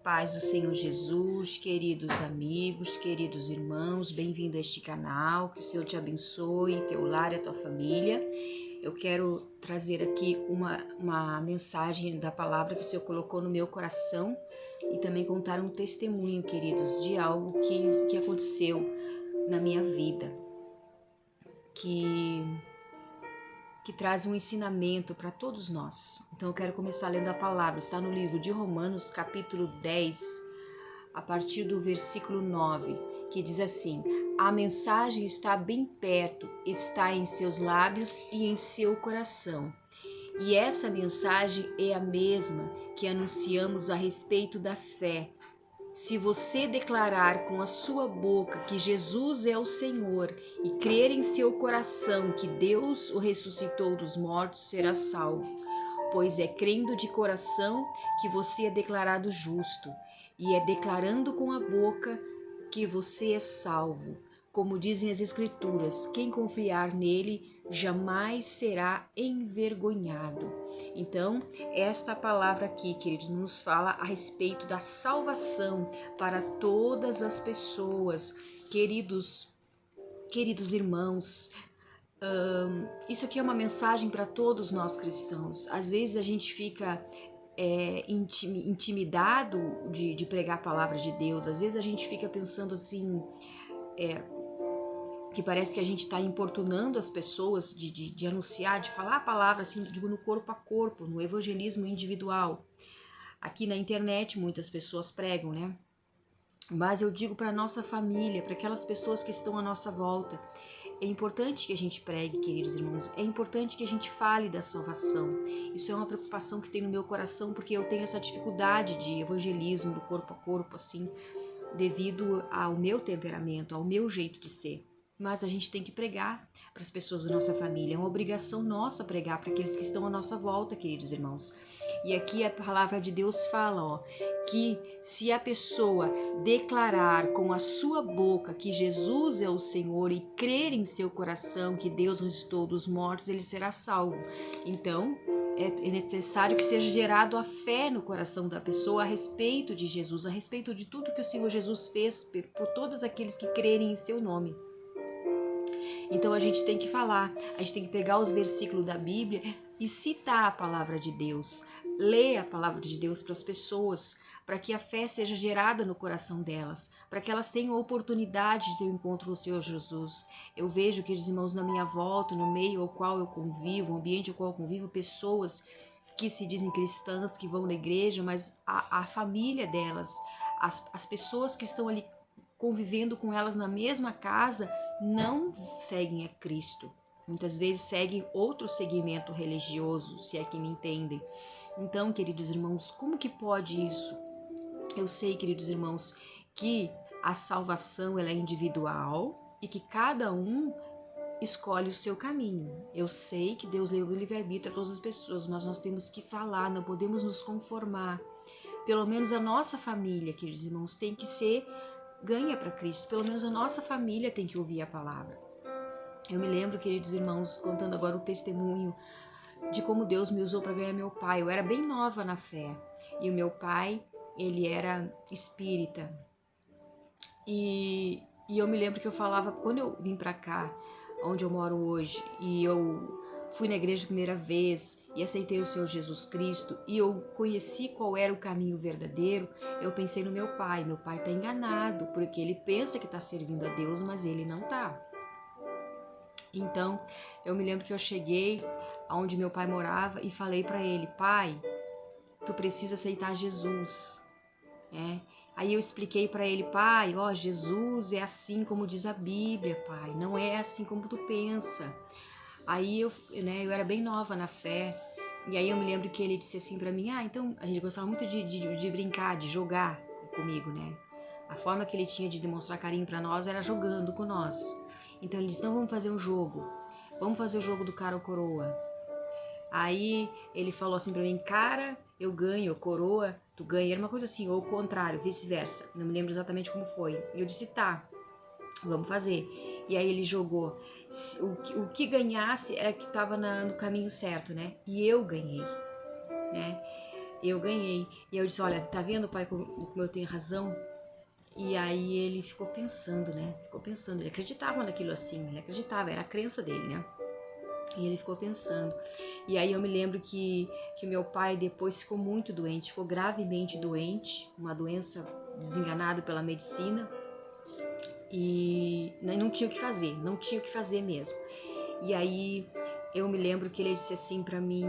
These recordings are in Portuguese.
paz do Senhor Jesus, queridos amigos, queridos irmãos, bem-vindo a este canal, que o Senhor te abençoe, teu lar e a tua família. Eu quero trazer aqui uma mensagem da palavra que o Senhor colocou no meu coração e também contar um testemunho, queridos, de algo que aconteceu na minha vida, que traz um ensinamento para todos nós. Então eu quero começar lendo a palavra, está no livro de Romanos, capítulo 10, a partir do versículo 9, que diz assim: a mensagem está bem perto, está em seus lábios e em seu coração. E essa mensagem é a mesma que anunciamos a respeito da fé. Se você declarar com a sua boca que Jesus é o Senhor e crer em seu coração que Deus o ressuscitou dos mortos, será salvo. Pois é crendo de coração que você é declarado justo, e é declarando com a boca que você é salvo. Como dizem as Escrituras, quem confiar nele jamais será envergonhado. Então, esta palavra aqui, queridos, nos fala a respeito da salvação para todas as pessoas. Queridos irmãos, isso aqui é uma mensagem para todos nós cristãos. Às vezes a gente fica intimidado de pregar a palavra de Deus. Às vezes a gente fica pensando assim, que parece que a gente está importunando as pessoas de anunciar, de falar a palavra, assim, digo, no corpo a corpo, no evangelismo individual. Aqui na internet muitas pessoas pregam, né? Mas eu digo para a nossa família, para aquelas pessoas que estão à nossa volta, é importante que a gente pregue, queridos irmãos, é importante que a gente fale da salvação. Isso é uma preocupação que tem no meu coração, porque eu tenho essa dificuldade de evangelismo do corpo a corpo, assim, devido ao meu temperamento, ao meu jeito de ser. Mas a gente tem que pregar para as pessoas da nossa família. É uma obrigação nossa pregar para aqueles que estão à nossa volta, queridos irmãos. E aqui a palavra de Deus fala, que se a pessoa declarar com a sua boca que Jesus é o Senhor e crer em seu coração que Deus ressuscitou dos mortos, ele será salvo. Então, é necessário que seja gerado a fé no coração da pessoa a respeito de Jesus, a respeito de tudo que o Senhor Jesus fez por todos aqueles que crerem em seu nome. Então a gente tem que falar, a gente tem que pegar os versículos da Bíblia e citar a palavra de Deus, ler a palavra de Deus para as pessoas, para que a fé seja gerada no coração delas, para que elas tenham a oportunidade de ter um encontro com o Senhor Jesus. Eu vejo, queridos irmãos, na minha volta, no meio ao qual eu convivo, no ambiente ao qual eu convivo, pessoas que se dizem cristãs, que vão na igreja, mas a família delas, as pessoas que estão ali convivendo com elas na mesma casa, não seguem a Cristo. Muitas vezes seguem outro segmento religioso, se é que me entendem. Então, queridos irmãos, como que pode isso? Eu sei, queridos irmãos, que a salvação ela é individual e que cada um escolhe o seu caminho. Eu sei que Deus deu o livre-arbítrio a todas as pessoas, mas nós temos que falar, não podemos nos conformar. Pelo menos a nossa família, queridos irmãos, tem que ser ganha para Cristo. Pelo menos a nossa família tem que ouvir a palavra. Eu me lembro, queridos irmãos, contando agora o testemunho de como Deus me usou para ganhar meu pai. Eu era bem nova na fé e o meu pai, ele era espírita. E eu me lembro que eu falava, quando eu vim para cá, onde eu moro hoje, e eu fui na igreja a primeira vez e aceitei o Senhor Jesus Cristo e eu conheci qual era o caminho verdadeiro, eu pensei no meu pai está enganado, porque ele pensa que está servindo a Deus, mas ele não está. Então, eu me lembro que eu cheguei onde meu pai morava e falei para ele: pai, tu precisa aceitar Jesus. Aí eu expliquei para ele: pai, Jesus é assim como diz a Bíblia, pai, não é assim como tu pensa. Aí eu era bem nova na fé, e aí eu me lembro que ele disse assim para mim: então a gente gostava muito de brincar, de jogar comigo, né? A forma que ele tinha de demonstrar carinho para nós era jogando com nós. Então ele disse: então vamos fazer um jogo, vamos fazer o jogo do cara ou coroa. Aí ele falou assim para mim: cara, eu ganho, coroa, tu ganha. Era uma coisa assim, ou o contrário, vice-versa. Não me lembro exatamente como foi. E eu disse: tá, vamos fazer. E aí ele jogou. O que ganhasse era que estava no caminho certo, né? E eu ganhei, né? eu ganhei. E eu disse, olha, tá vendo, pai, como eu tenho razão? E aí ele ficou pensando, né? Ficou pensando, ele acreditava naquilo assim, ele acreditava, era a crença dele, né? E ele ficou pensando. E aí eu me lembro que meu pai depois ficou muito doente, ficou gravemente doente, uma doença desenganado pela medicina, e não tinha o que fazer, não tinha o que fazer mesmo. E aí eu me lembro que ele disse assim para mim,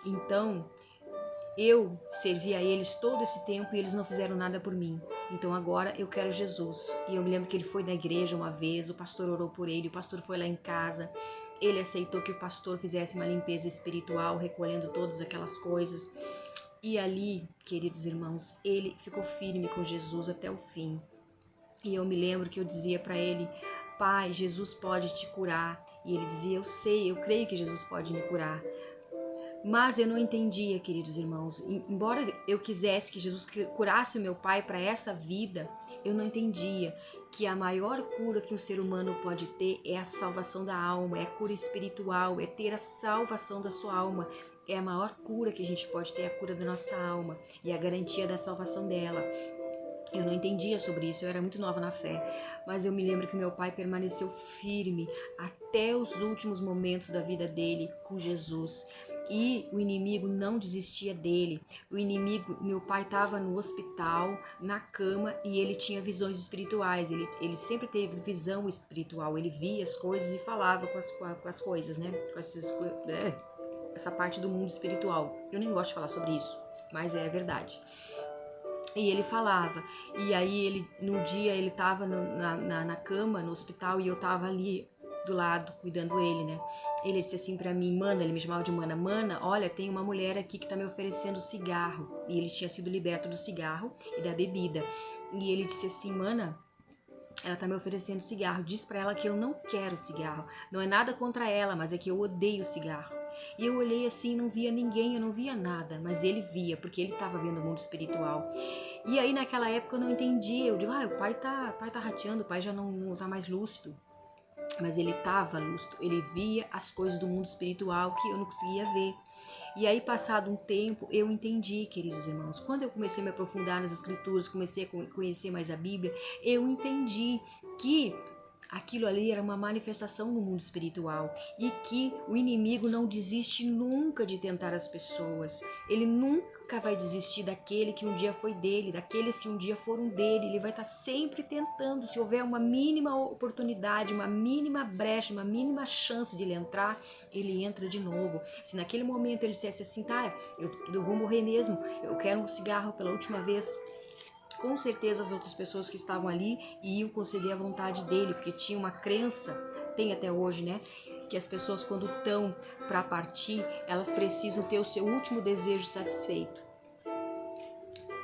então eu servi a eles todo esse tempo e eles não fizeram nada por mim. Então agora eu quero Jesus. E eu me lembro que ele foi na igreja uma vez, o pastor orou por ele, o pastor foi lá em casa, ele aceitou que o pastor fizesse uma limpeza espiritual, recolhendo todas aquelas coisas. E ali, queridos irmãos, ele ficou firme com Jesus até o fim. E eu me lembro que eu dizia para ele, pai, Jesus pode te curar. E ele dizia, eu sei, eu creio que Jesus pode me curar. Mas eu não entendia, queridos irmãos, embora eu quisesse que Jesus curasse o meu pai para esta vida, eu não entendia que a maior cura que um ser humano pode ter é a salvação da alma, é a cura espiritual, é ter a salvação da sua alma. É a maior cura que a gente pode ter, a cura da nossa alma e a garantia da salvação dela. Eu não entendia sobre isso, eu era muito nova na fé, mas eu me lembro que meu pai permaneceu firme até os últimos momentos da vida dele com Jesus. E o inimigo não desistia dele. O inimigo, meu pai estava no hospital, na cama, e ele tinha visões espirituais. Ele sempre teve visão espiritual. Ele via as coisas e falava com as coisas, né? Essa parte do mundo espiritual. Eu nem gosto de falar sobre isso, mas é verdade. E ele falava, e aí num dia ele estava na cama, no hospital, e eu estava ali do lado, cuidando ele, né? Ele disse assim pra mim, Mana, ele me chamava de Mana, Mana, olha, tem uma mulher aqui que tá me oferecendo cigarro. E ele tinha sido liberto do cigarro e da bebida. E ele disse assim, Mana, ela tá me oferecendo cigarro, diz pra ela que eu não quero cigarro. Não é nada contra ela, mas é que eu odeio cigarro. E eu olhei assim, não via ninguém, eu não via nada, mas ele via, porque ele estava vendo o mundo espiritual. E aí naquela época eu não entendia, eu digo, o pai tá rateando, o pai já não tá mais lúcido. Mas ele estava lúcido, ele via as coisas do mundo espiritual que eu não conseguia ver. E aí, passado um tempo, eu entendi, queridos irmãos, quando eu comecei a me aprofundar nas escrituras, comecei a conhecer mais a Bíblia, eu entendi que aquilo ali era uma manifestação no mundo espiritual e que o inimigo não desiste nunca de tentar as pessoas. Ele nunca vai desistir daquele que um dia foi dele, daqueles que um dia foram dele. Ele vai estar sempre tentando. Se houver uma mínima oportunidade, uma mínima brecha, uma mínima chance de ele entrar, ele entra de novo. Se naquele momento ele dissesse assim, tá, eu vou morrer mesmo, eu quero um cigarro pela última vez, com certeza as outras pessoas que estavam ali iam conceder a vontade dele, porque tinha uma crença, tem até hoje, né? Que as pessoas quando estão para partir, elas precisam ter o seu último desejo satisfeito.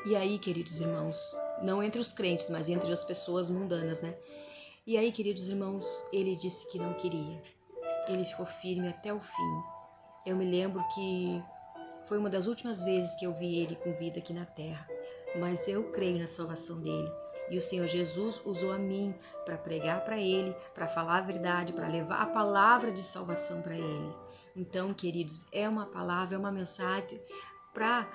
E aí, queridos irmãos, não entre os crentes, mas entre as pessoas mundanas, né? E aí, queridos irmãos, ele disse que não queria. Ele ficou firme até o fim. Eu me lembro que foi uma das últimas vezes que eu vi ele com vida aqui na terra. Mas eu creio na salvação dele. E o Senhor Jesus usou a mim para pregar para ele, para falar a verdade, para levar a palavra de salvação para ele. Então, queridos, é uma palavra, é uma mensagem para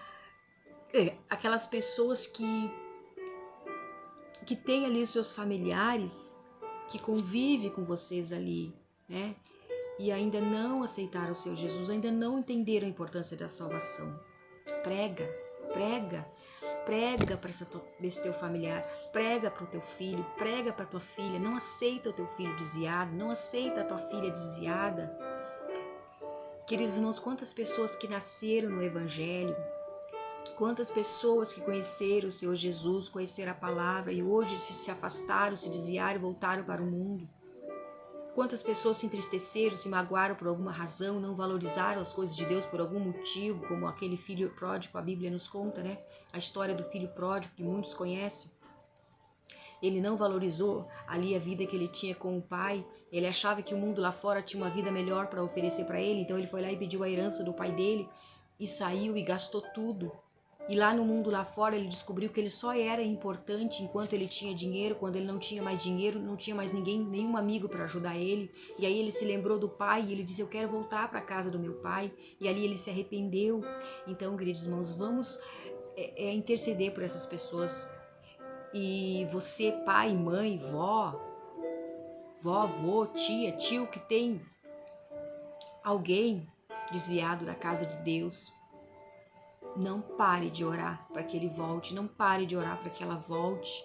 aquelas pessoas que têm ali os seus familiares, que convivem com vocês ali, né? E ainda não aceitaram o Senhor Jesus, ainda não entenderam a importância da salvação. Prega para esse teu familiar, prega para o teu filho, prega para tua filha, não aceita o teu filho desviado, não aceita a tua filha desviada. Queridos irmãos, quantas pessoas que nasceram no Evangelho, quantas pessoas que conheceram o Senhor Jesus, conheceram a palavra e hoje se afastaram, se desviaram e voltaram para o mundo. Quantas pessoas se entristeceram, se magoaram por alguma razão, não valorizaram as coisas de Deus por algum motivo, como aquele filho pródigo, a Bíblia nos conta, né? A história do filho pródigo que muitos conhecem. Ele não valorizou ali a vida que ele tinha com o pai, ele achava que o mundo lá fora tinha uma vida melhor para oferecer para ele, então ele foi lá e pediu a herança do pai dele e saiu e gastou tudo. E lá no mundo lá fora ele descobriu que ele só era importante enquanto ele tinha dinheiro. Quando ele não tinha mais dinheiro, não tinha mais ninguém, nenhum amigo para ajudar ele. E aí ele se lembrou do pai e ele disse: eu quero voltar para a casa do meu pai. E ali ele se arrependeu. Então, queridos irmãos, vamos interceder por essas pessoas. E você, pai, mãe, vó, avô, tia, tio que tem alguém desviado da casa de Deus, não pare de orar para que ele volte, não pare de orar para que ela volte.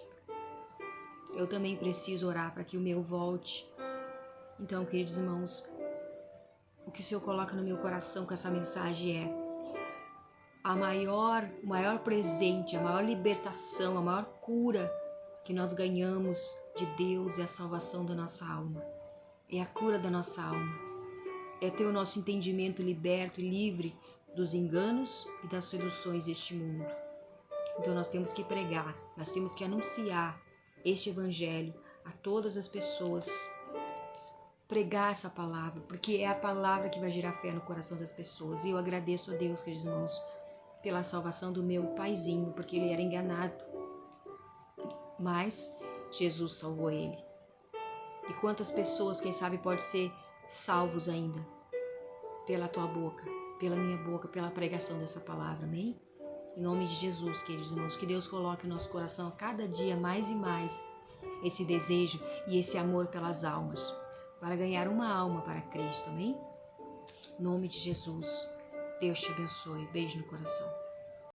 Eu também preciso orar para que o meu volte. Então, queridos irmãos, o que o Senhor coloca no meu coração com essa mensagem é o maior presente, a maior libertação, a maior cura que nós ganhamos de Deus é a salvação da nossa alma. É a cura da nossa alma. É ter o nosso entendimento liberto e livre dos enganos e das seduções deste mundo. Então nós temos que pregar, nós temos que anunciar este evangelho a todas as pessoas, pregar essa palavra, porque é a palavra que vai gerar fé no coração das pessoas. E eu agradeço a Deus, queridos irmãos, pela salvação do meu paizinho, porque ele era enganado, mas Jesus salvou ele. E quantas pessoas, quem sabe, pode ser salvos ainda pela tua boca, pela minha boca, pela pregação dessa palavra, amém? Em nome de Jesus, queridos irmãos, que Deus coloque no nosso coração a cada dia mais e mais esse desejo e esse amor pelas almas, para ganhar uma alma para Cristo, amém? Em nome de Jesus, Deus te abençoe. Beijo no coração.